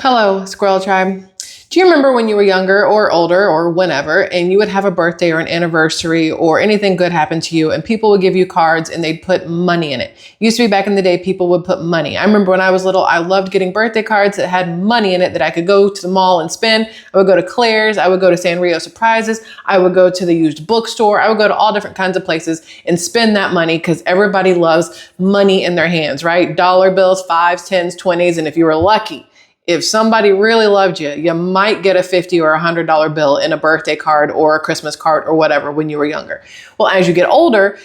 Hello, Squirrel Tribe. Do you remember when you were younger or older or whenever, and you would have a birthday or an anniversary or anything good happen to you, and people would give you cards and they'd put money in it? Used to be back in the day, people would put money. I remember when I was little, I loved getting birthday cards that had money in it that I could go to the mall and spend. I would go to Claire's, I would go to Sanrio Surprises, I would go to the used bookstore, I would go to all different kinds of places and spend that money because everybody loves money in their hands, right? Dollar bills, 5s, 10s, 20s, and if you were lucky, if somebody really loved you, you might get a $50 or $100 bill in a birthday card or a Christmas card or whatever when you were younger. Well, as you get older,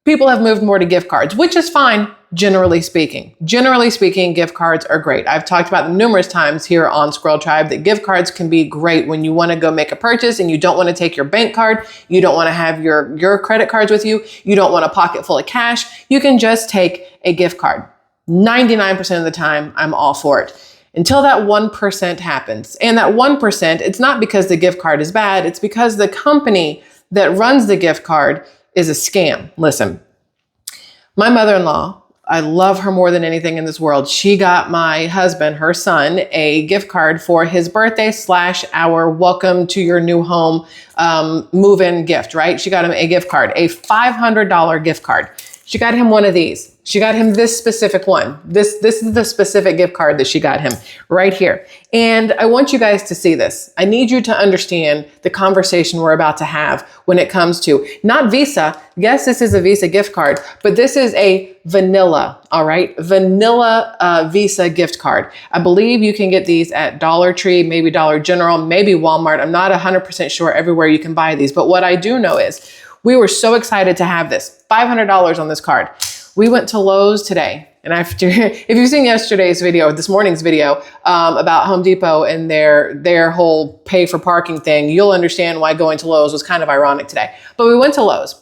people have moved more to gift cards, which is fine, generally speaking. Generally speaking, gift cards are great. I've talked about them numerous times here on Squirrel Tribe that gift cards can be great when you want to go make a purchase and you don't want to take your bank card, you don't want to have your credit cards with you, you don't want a pocket full of cash, you can just take a gift card. 99% of the time, I'm all for it. Until that 1% happens. And that 1%, it's not because the gift card is bad, it's because the company that runs the gift card is a scam. Listen, my mother-in-law, I love her more than anything in this world. She got my husband, her son, a gift card for his birthday / our welcome to your new home move-in gift, right? She got him a gift card, a $500 gift card. She got him one of these. She got him this specific one. This is the specific gift card that she got him right here. And I want you guys to see this. I need you to understand the conversation we're about to have when it comes to not Visa. Yes, this is a Visa gift card, but this is a vanilla, all right? Vanilla Visa gift card. I believe you can get these at Dollar Tree, maybe Dollar General, maybe Walmart. I'm not 100% sure everywhere you can buy these, but what I do know is we were so excited to have this, $500 on this card. We went to Lowe's today, and after, if you've seen yesterday's video, this morning's video about Home Depot and their whole pay for parking thing, you'll understand why going to Lowe's was kind of ironic today. But we went to Lowe's.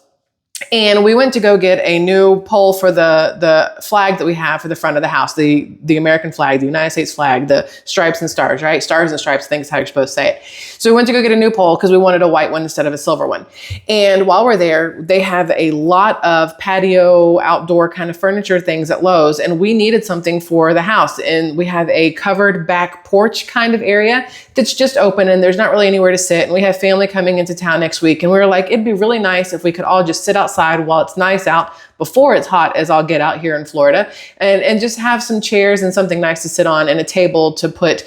And we went to go get a new pole for the flag that we have for the front of the house, the American flag, the United States flag, the stripes and stars, right? Stars and stripes, I think is how you're supposed to say it. So we went to go get a new pole because we wanted a white one instead of a silver one. And while we're there, they have a lot of patio, outdoor kind of furniture things at Lowe's, and we needed something for the house. And we have a covered back porch kind of area that's just open and there's not really anywhere to sit. And we have family coming into town next week. And we were like, it'd be really nice if we could all just sit outside while it's nice out before it's hot as I'll get out here in Florida and just have some chairs and something nice to sit on and a table to put,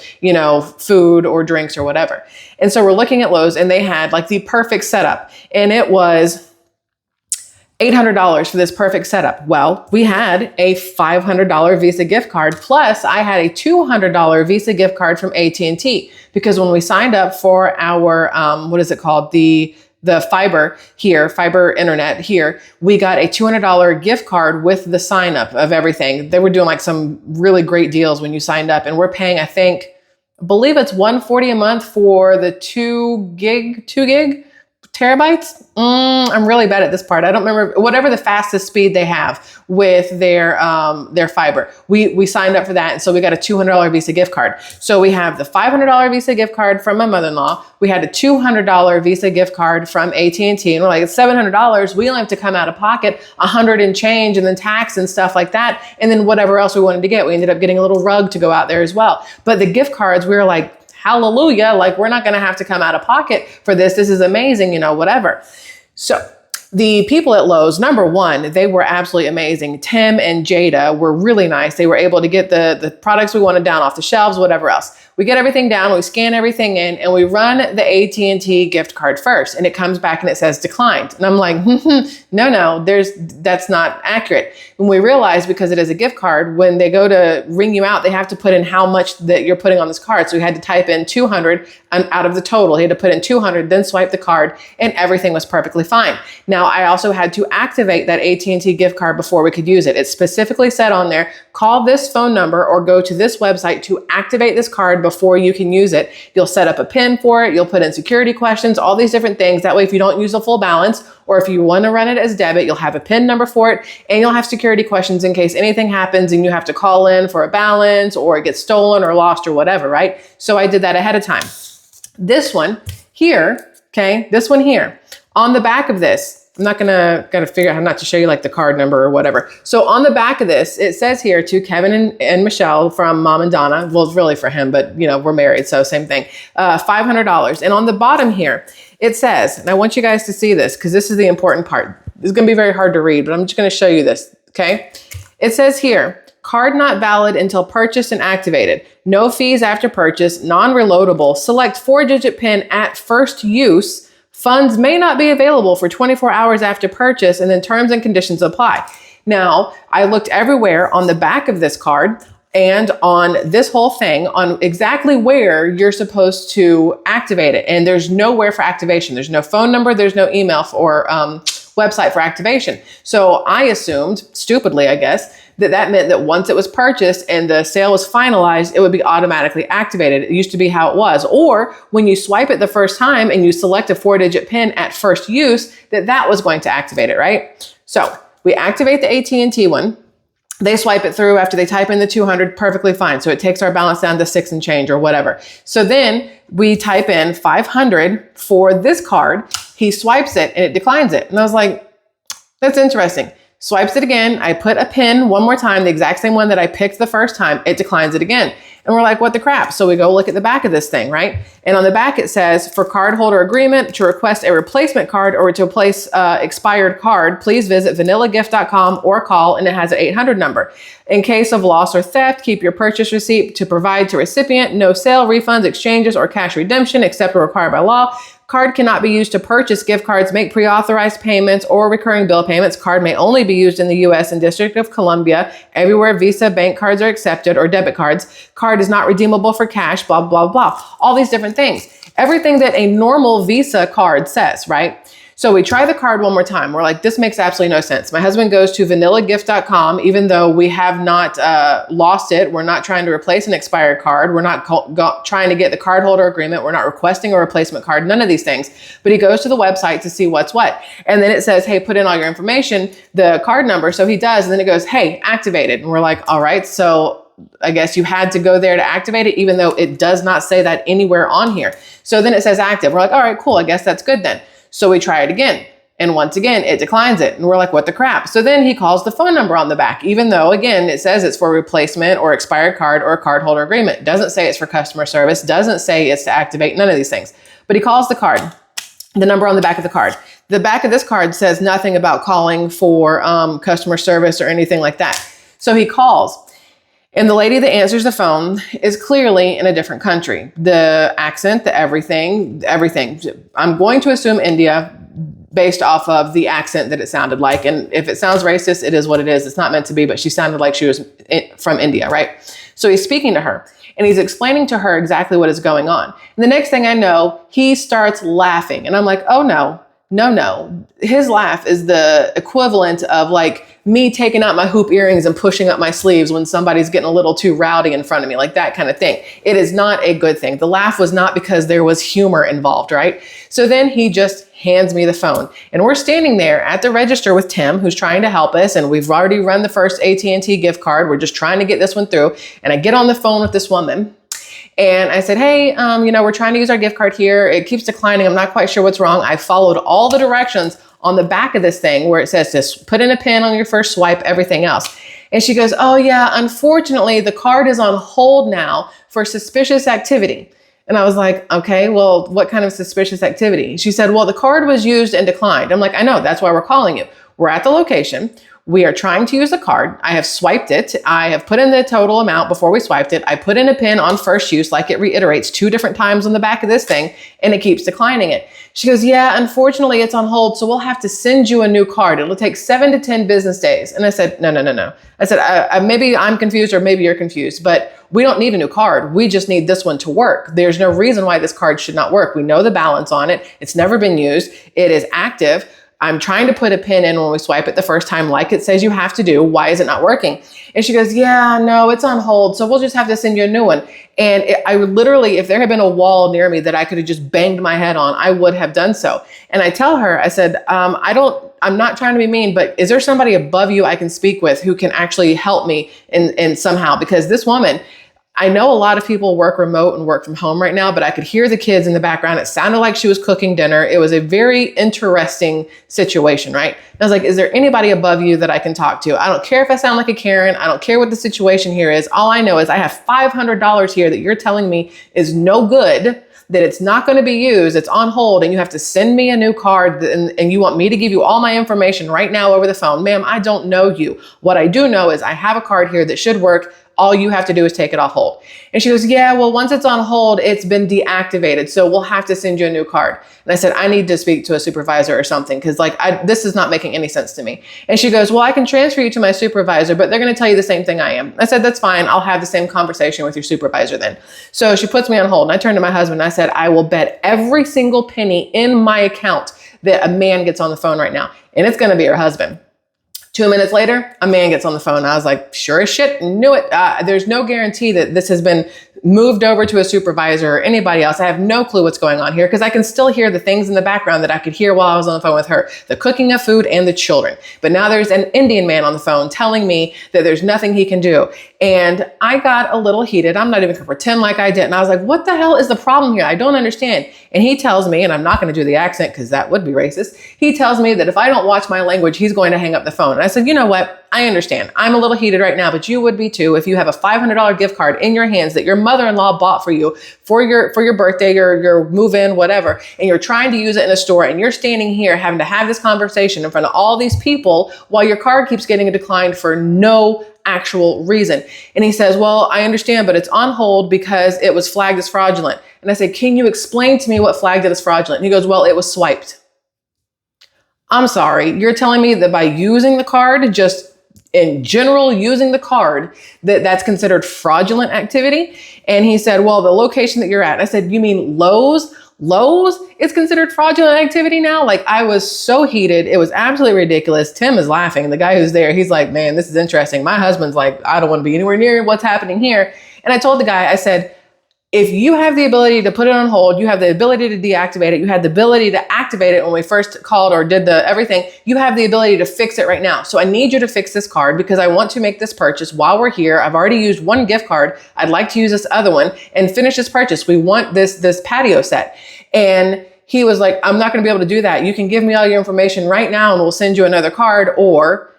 food or drinks or whatever. And so we're looking at Lowe's and they had like the perfect setup and it was $800 for this perfect setup. Well, we had a $500 Visa gift card. Plus I had a $200 Visa gift card from AT&T because when we signed up for our, the fiber internet here, we got a $200 gift card with the sign up of everything. They were doing like some really great deals when you signed up and we're paying, I believe it's $140 a month for the 2 gig terabytes. I'm really bad at this part. I don't remember whatever the fastest speed they have with their fiber. We signed up for that. And so we got a $200 Visa gift card. So we have the $500 Visa gift card from my mother-in-law. We had a $200 Visa gift card from AT&T and we're like, it's $700. We only have to come out of pocket $100 and change and then tax and stuff like that. And then whatever else we wanted to get, we ended up getting a little rug to go out there as well. But the gift cards, we were like, hallelujah, like we're not going to have to come out of pocket for this. This is amazing, whatever. So the people at Lowe's, number one, they were absolutely amazing. Tim and Jada were really nice. They were able to get the products we wanted down off the shelves, whatever else. We get everything down, we scan everything in, and we run the AT&T gift card first. And it comes back and it says declined. And I'm like, no, that's not accurate. And we realized because it is a gift card, when they go to ring you out, they have to put in how much that you're putting on this card. So we had to type in 200 out of the total. He had to put in 200, then swipe the card, and everything was perfectly fine. Now, I also had to activate that AT&T gift card before we could use it. It specifically said on there, call this phone number or go to this website to activate this card before you can use it. You'll set up a PIN for it. You'll put in security questions, all these different things. That way, if you don't use a full balance, or if you want to run it as debit, you'll have a PIN number for it, and you'll have security questions in case anything happens and you have to call in for a balance or it gets stolen or lost or whatever, right? So I did that ahead of time. This one here, okay, this one here, on the back of this, I'm not gotta figure out how not to show you like the card number or whatever. So on the back of this, it says here to Kevin and Michelle from Mom and Donna. Well, it's really for him, but we're married, so same thing. $500. And on the bottom here, it says, and I want you guys to see this because this is the important part. This is gonna be very hard to read, but I'm just gonna show you this, okay? It says here, card not valid until purchased and activated. No fees after purchase, non-reloadable. Select 4-digit PIN at first use. Funds may not be available for 24 hours after purchase, and then terms and conditions apply. Now, I looked everywhere on the back of this card and on this whole thing on exactly where you're supposed to activate it. And there's nowhere for activation. There's no phone number. There's no email or website for activation. So I assumed, stupidly, I guess, that meant that once it was purchased and the sale was finalized, it would be automatically activated. It used to be how it was. Or when you swipe it the first time and you select a 4-digit PIN at first use, that was going to activate it, right? So we activate the AT&T one. They swipe it through after they type in the 200, perfectly fine. So it takes our balance down to 6 and change or whatever. So then we type in 500 for this card. He swipes it and it declines it. And I was like, that's interesting. Swipes it again. I put a PIN one more time, the exact same one that I picked the first time. It declines it again. And we're like, what the crap? So we go look at the back of this thing, right? And on the back it says, for cardholder agreement, to request a replacement card or to replace expired card, please visit vanillagift.com or call, and it has an 800 number. In case of loss or theft, keep your purchase receipt to provide to recipient. No sale, refunds, exchanges, or cash redemption except as required by law. Card cannot be used to purchase gift cards, make pre-authorized payments, or recurring bill payments. Card may only be used in the U.S. and District of Columbia. Everywhere Visa bank cards are accepted, or debit cards. Card is not redeemable for cash, blah, blah, blah. All these different things. Everything that a normal Visa card says, right? So we try the card one more time. We're like, this makes absolutely no sense. My husband goes to vanillagift.com, even though we have not lost it. We're not trying to replace an expired card. We're not trying to get the cardholder agreement. We're not requesting a replacement card, none of these things. But he goes to the website to see what's what. And then it says, hey, put in all your information, the card number. So he does. And then it goes, hey, activated. And we're like, all right, so I guess you had to go there to activate it, even though it does not say that anywhere on here. So then it says active. We're like, all right, cool. I guess that's good then. So we try it again. And once again, it declines it. And we're like, what the crap? So then he calls the phone number on the back, even though, again, it says it's for replacement or expired card or a cardholder agreement. Doesn't say it's for customer service. Doesn't say it's to activate, none of these things. But he calls the card, the number on the back of the card. The back of this card says nothing about calling for customer service or anything like that. So he calls. And the lady that answers the phone is clearly in a different country. The accent, the everything. I'm going to assume India based off of the accent that it sounded like. And if it sounds racist, it is what it is. It's not meant to be, but she sounded like she was from India, right? So he's speaking to her and he's explaining to her exactly what is going on. And the next thing I know, he starts laughing and I'm like, oh no. His laugh is the equivalent of like me taking out my hoop earrings and pushing up my sleeves when somebody's getting a little too rowdy in front of me, like that kind of thing. It is not a good thing. The laugh was not because there was humor involved, right? So then he just hands me the phone and we're standing there at the register with Tim, who's trying to help us. And we've already run the first AT&T gift card. We're just trying to get this one through. And I get on the phone with this woman. And I said, hey, we're trying to use our gift card here. It keeps declining. I'm not quite sure what's wrong. I followed all the directions on the back of this thing where it says just put in a pin on your first swipe, everything else. And she goes, oh yeah, unfortunately, the card is on hold now for suspicious activity. And I was like, okay, well, what kind of suspicious activity? She said, well, the card was used and declined. I'm like, I know, that's why we're calling you. We're at the location. We are trying to use the card. I have swiped it. I have put in the total amount before we swiped it. I put in a pin on first use, like it reiterates 2 different times on the back of this thing, and it keeps declining it. She goes, yeah, unfortunately it's on hold. So we'll have to send you a new card. It'll take 7 to 10 business days. And I said, no. I said, maybe I'm confused or maybe you're confused, but we don't need a new card. We just need this one to work. There's no reason why this card should not work. We know the balance on it. It's never been used. It is active. I'm trying to put a pin in when we swipe it the first time, like it says you have to do. Why is it not working? And she goes, yeah, no, it's on hold. So we'll just have to send you a new one. And I would literally, if there had been a wall near me that I could have just banged my head on, I would have done so. And I tell her, I said, I'm not trying to be mean, but is there somebody above you I can speak with who can actually help me in somehow? Because this woman, I know a lot of people work remote and work from home right now, but I could hear the kids in the background. It sounded like she was cooking dinner. It was a very interesting situation, right? And I was like, is there anybody above you that I can talk to? I don't care if I sound like a Karen. I don't care what the situation here is. All I know is I have $500 here that you're telling me is no good, that it's not going to be used, it's on hold, and you have to send me a new card, and you want me to give you all my information right now over the phone. Ma'am, I don't know you. What I do know is I have a card here that should work. All you have to do is take it off hold. And she goes, yeah, well, once it's on hold, it's been deactivated. So we'll have to send you a new card. And I said, I need to speak to a supervisor or something, because this is not making any sense to me. And she goes, well, I can transfer you to my supervisor, but they're going to tell you the same thing I am. I said, that's fine. I'll have the same conversation with your supervisor then. So she puts me on hold, and I turned to my husband and I said, I will bet every single penny in my account that a man gets on the phone right now. And it's going to be her husband. 2 minutes later, a man gets on the phone. I was like, sure as shit, knew it. There's no guarantee that this has been moved over to a supervisor or anybody else. I have no clue what's going on here, because I can still hear the things in the background that I could hear while I was on the phone with her, the cooking of food and the children. But now there's an Indian man on the phone telling me that there's nothing he can do. And I got a little heated. I'm not even gonna pretend like I didn't. I was like, what the hell is the problem here? I don't understand. And he tells me, and I'm not gonna do the accent because that would be racist. He tells me that if I don't watch my language, he's going to hang up the phone. And I said, you know what? I understand. I'm a little heated right now, but you would be too if you have a $500 gift card in your hands that your mother-in-law bought for you for your birthday, your move-in, whatever, and you're trying to use it in a store, and you're standing here having to have this conversation in front of all these people while your card keeps getting declined for no actual reason. And he says, well, I understand, but it's on hold because it was flagged as fraudulent. And I said, can you explain to me what flagged it as fraudulent? And he goes, well, it was swiped. I'm sorry. You're telling me that by using the card, just in general, using the card, that's considered fraudulent activity? And he said, well, the location that you're at. And I said, you mean Lowe's? Lowe's is considered fraudulent activity now? Like, I was so heated. It was absolutely ridiculous. Tim is laughing. The guy who's there, he's like, man, this is interesting. My husband's like, I don't want to be anywhere near what's happening here. And I told the guy, I said, if you have the ability to put it on hold, you have the ability to deactivate it, you had the ability to activate it when we first called or did the everything, you have the ability to fix it right now. So I need you to fix this card because I want to make this purchase while we're here. I've already used one gift card. I'd like to use this other one and finish this purchase. We want this patio set. And he was like, I'm not going to be able to do that. You can give me all your information right now and we'll send you another card,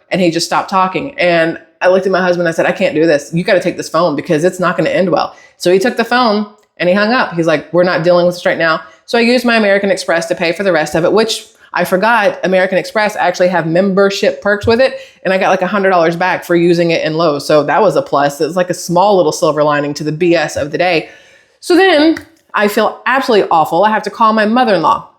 and he just stopped talking. And I looked at my husband. I said, I can't do this. You got to take this phone because it's not going to end well. So he took the phone and he hung up. He's like, we're not dealing with this right now. So I used my American Express to pay for the rest of it, which I forgot American Express actually have membership perks with it. And I got like $100 back for using it in Lowe's. So that was a plus. It was like a small little silver lining to the BS of the day. So then I feel absolutely awful. I have to call my mother-in-law.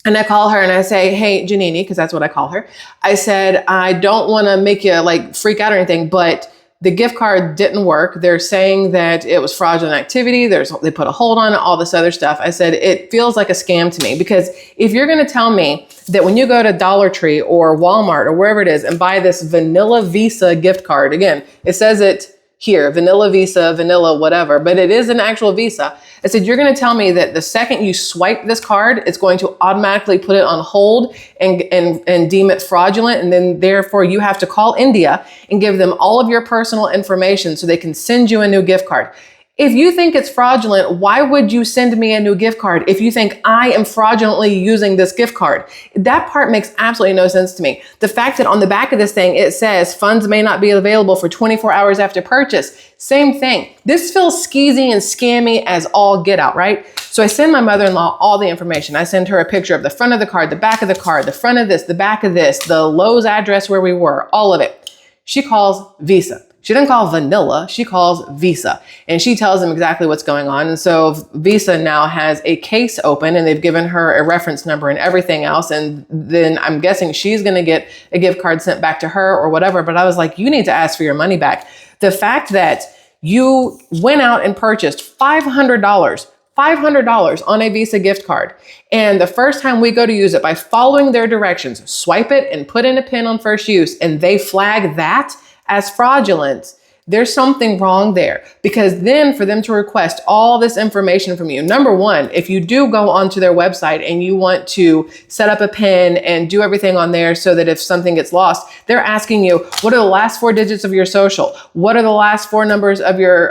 And I call her and I say, hey, Janini, because that's what I call her. I said, I don't want to make you like freak out or anything, but the gift card didn't work. They're saying that it was fraudulent activity. They put a hold on it, all this other stuff. I said, it feels like a scam to me, because if you're going to tell me that when you go to Dollar Tree or Walmart or wherever it is and buy this vanilla Visa gift card, again, it says it here, vanilla Visa, vanilla whatever, but it is an actual Visa. I said, you're going to tell me that the second you swipe this card, it's going to automatically put it on hold and deem it fraudulent. And then therefore you have to call India and give them all of your personal information so they can send you a new gift card. If you think it's fraudulent, why would you send me a new gift card if you think I am fraudulently using this gift card? That part makes absolutely no sense to me. The fact that on the back of this thing, it says funds may not be available for 24 hours after purchase. Same thing. This feels skeezy and scammy as all get out, right? So I send my mother-in-law all the information. I send her a picture of the front of the card, the back of the card, the front of this, the back of this, the Lowe's address where we were, all of it. She calls Visa. She didn't call vanilla, she calls Visa, and she tells them exactly what's going on. And so Visa now has a case open and they've given her a reference number and everything else. And then I'm guessing she's going to get a gift card sent back to her or whatever. But I was like, you need to ask for your money back. The fact that you went out and purchased $500 on a Visa gift card. And the first time we go to use it, by following their directions, swipe it and put in a pin on first use, and they flag that as fraudulent, There's something wrong there, because then for them to request all this information from you, number one, if you do go onto their website and you want to set up a PIN and do everything on there so that if something gets lost, they're asking you, what are the last 4 digits of your social? What are the last 4 numbers of your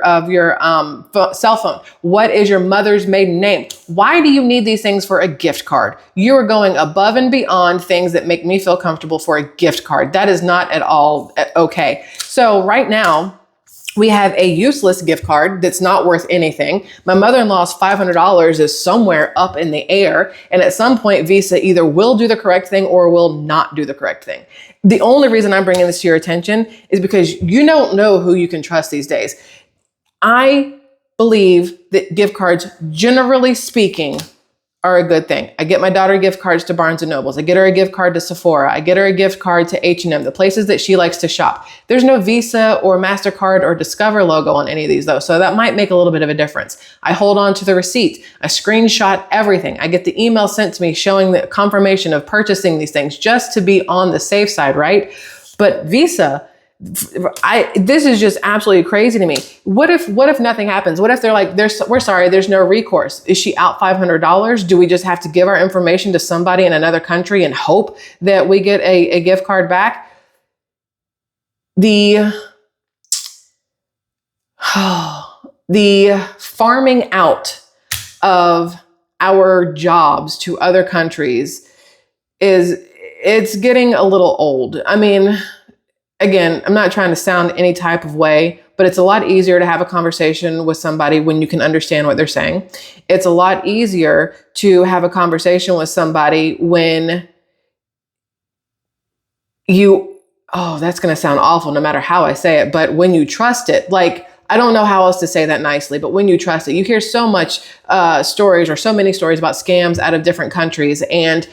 cell phone? What is your mother's maiden name? Why do you need these things for a gift card? You are going above and beyond things that make me feel comfortable for a gift card. That is not at all okay. So right now, we have a useless gift card that's not worth anything. My mother-in-law's $500 is somewhere up in the air. And at some point, Visa either will do the correct thing or will not do the correct thing. The only reason I'm bringing this to your attention is because you don't know who you can trust these days. I believe that gift cards, generally speaking, are a good thing. I get my daughter gift cards to Barnes & Nobles. I get her a gift card to Sephora. I get her a gift card to H&M, the places that she likes to shop. There's no Visa or MasterCard or Discover logo on any of these though, so that might make a little bit of a difference. I hold on to the receipt. I screenshot everything. I get the email sent to me showing the confirmation of purchasing these things just to be on the safe side, right? But Visa, this is just absolutely crazy to me. What if nothing happens? What if they're like, we're sorry, there's no recourse. Is she out $500? Do we just have to give our information to somebody in another country and hope that we get a gift card back? The farming out of our jobs to other countries it's getting a little old. I mean, again, I'm not trying to sound any type of way, but it's a lot easier to have a conversation with somebody when you can understand what they're saying. It's a lot easier to have a conversation with somebody when that's going to sound awful no matter how I say it, but when you trust it, like, I don't know how else to say that nicely, but when you trust it, you hear so much stories or so many stories about scams out of different countries, and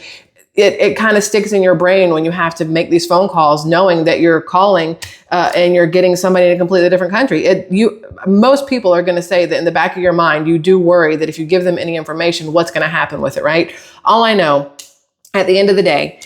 it kind of sticks in your brain when you have to make these phone calls, knowing that you're calling and you're getting somebody in a completely different country. Most people are going to say that in the back of your mind, you do worry that if you give them any information, what's going to happen with it, right? All I know, at the end of the day,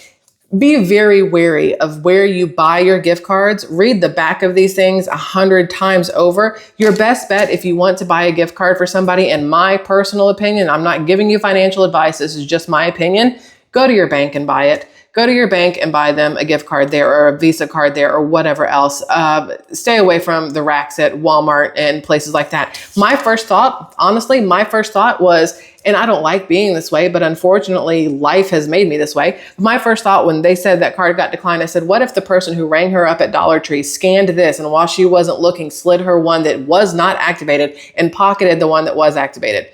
be very wary of where you buy your gift cards. Read the back of these things 100 times over. Your best bet, if you want to buy a gift card for somebody, in my personal opinion, I'm not giving you financial advice, this is just my opinion, go to your bank and buy it. Go to your bank and buy them a gift card there or a Visa card there or whatever else. Stay away from the racks at Walmart and places like that. My first thought was, and I don't like being this way, but unfortunately life has made me this way. My first thought when they said that card got declined, I said, what if the person who rang her up at Dollar Tree scanned this and while she wasn't looking, slid her one that was not activated and pocketed the one that was activated?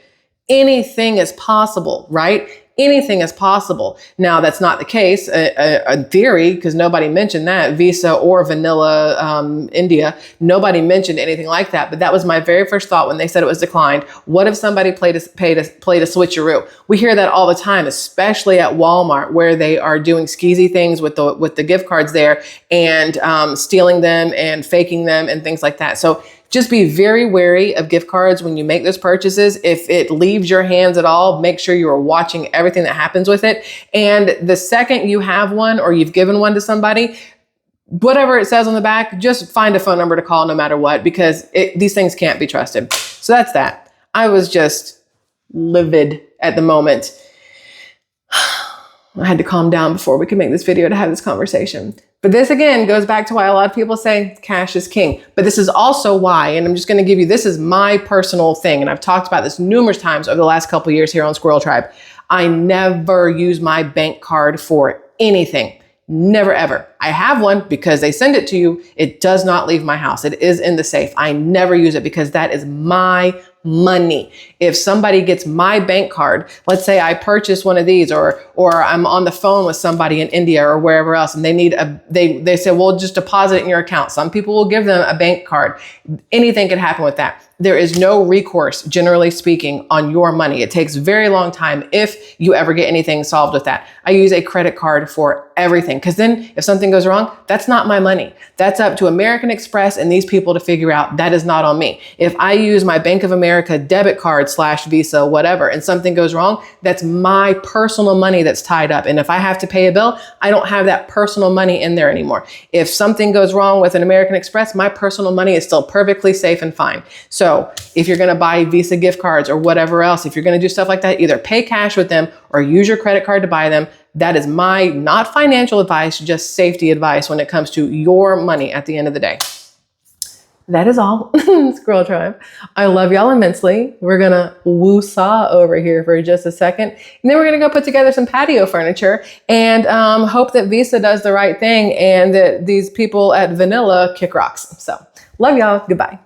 Anything is possible, right? Anything is possible. Now, that's not the case, in theory, because nobody mentioned that, Visa or Vanilla India. Nobody mentioned anything like that. But that was my very first thought when they said it was declined. What if somebody played a switcheroo? We hear that all the time, especially at Walmart, where they are doing skeezy things with the gift cards there and stealing them and faking them and things like that. So just be very wary of gift cards when you make those purchases. If it leaves your hands at all, make sure you are watching everything that happens with it. And the second you have one or you've given one to somebody, whatever it says on the back, just find a phone number to call no matter what, because these things can't be trusted. So that's that. I was just livid at the moment. I had to calm down before we could make this video to have this conversation. But this again goes back to why a lot of people say cash is king. But this is also why, and I'm just going to give you, this is my personal thing. And I've talked about this numerous times over the last couple of years here on SquirrelTribe. I never use my bank card for anything. Never, ever. I have one because they send it to you. It does not leave my house. It is in the safe. I never use it because that is my money. If somebody gets my bank card, let's say I purchase one of these or I'm on the phone with somebody in India or wherever else, and they say, well, just deposit it in your account. Some people will give them a bank card. Anything could happen with that. there is no recourse, generally speaking, on your money. It takes a very long time if you ever get anything solved with that. I use a credit card for everything, because then if something goes wrong, that's not my money. That's up to American Express and these people to figure out. That is not on me. If I use my Bank of America debit card / Visa, whatever, and something goes wrong, that's my personal money that's tied up. And if I have to pay a bill, I don't have that personal money in there anymore. If something goes wrong with an American Express, my personal money is still perfectly safe and fine. So if you're going to buy Visa gift cards or whatever else, if you're going to do stuff like that, either pay cash with them or use your credit card to buy them. That is my not financial advice, just safety advice when it comes to your money at the end of the day. That is all, Squirrel Tribe. I love y'all immensely. We're going to woo-saw over here for just a second. And then we're going to go put together some patio furniture and hope that Visa does the right thing and that these people at Vanilla kick rocks. So love y'all. Goodbye.